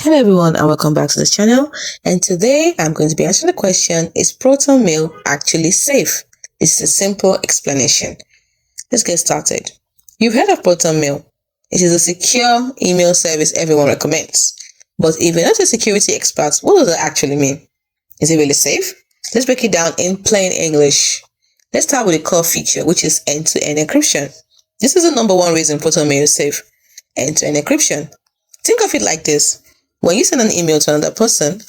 Hello everyone and welcome back to the channel, and today I'm going to be answering the question, is Proton Mail actually safe? This is a simple explanation. Let's get started. You've heard of Proton Mail. It is a secure email service everyone recommends. But if you're not a security expert, what does that actually mean? Is it really safe? Let's break it down in plain English. Let's start with the core feature, which is end-to-end encryption. This is the number one reason Proton Mail is safe. End-to-end encryption. Think of it like this. When you send an email to another person,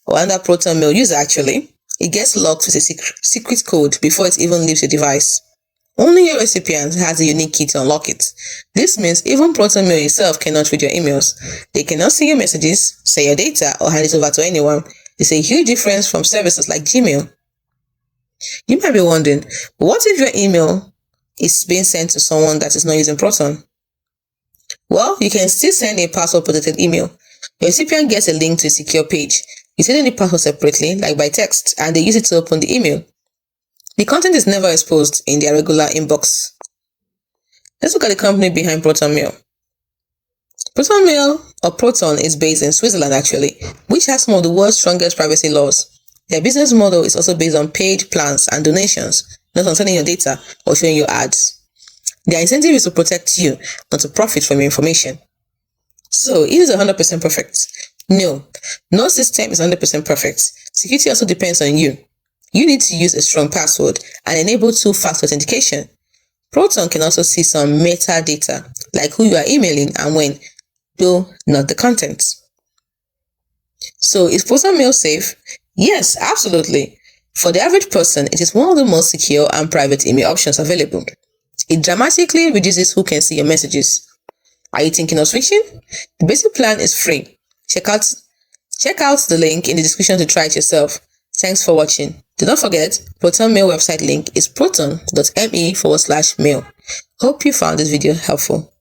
or another Proton Mail user actually, it gets locked with a secret code before it even leaves your device. Only your recipient has a unique key to unlock it. This means even Proton Mail itself cannot read your emails. They cannot see your messages, sell your data, or hand it over to anyone. It's a huge difference from services like Gmail. You might be wondering, what if your email is being sent to someone that is not using Proton? Well, you can still send a password-protected email. Your recipient gets a link to a secure page. You send in the password separately, like by text, and they use it to open the email. The content is never exposed in their regular inbox. Let's look at the company behind Proton Mail. Proton Mail, or Proton, is based in Switzerland actually, which has some of the world's strongest privacy laws. Their business model is also based on paid plans and donations, not on selling your data or showing your ads. Their incentive is to protect you, not to profit from your information. So, it is 100% perfect. No system is 100% perfect. Security also depends on you. You need to use a strong password and enable two-factor authentication. Proton can also see some metadata, like who you are emailing and when, though not the content. So, is Proton Mail safe? Yes, absolutely. For the average person, it is one of the most secure and private email options available. It dramatically reduces who can see your messages. Are you thinking of switching? The basic plan is free. Check out the link in the description to try it yourself. Thanks for watching. Do not forget, Proton Mail website link is proton.me/mail. Hope you found this video helpful.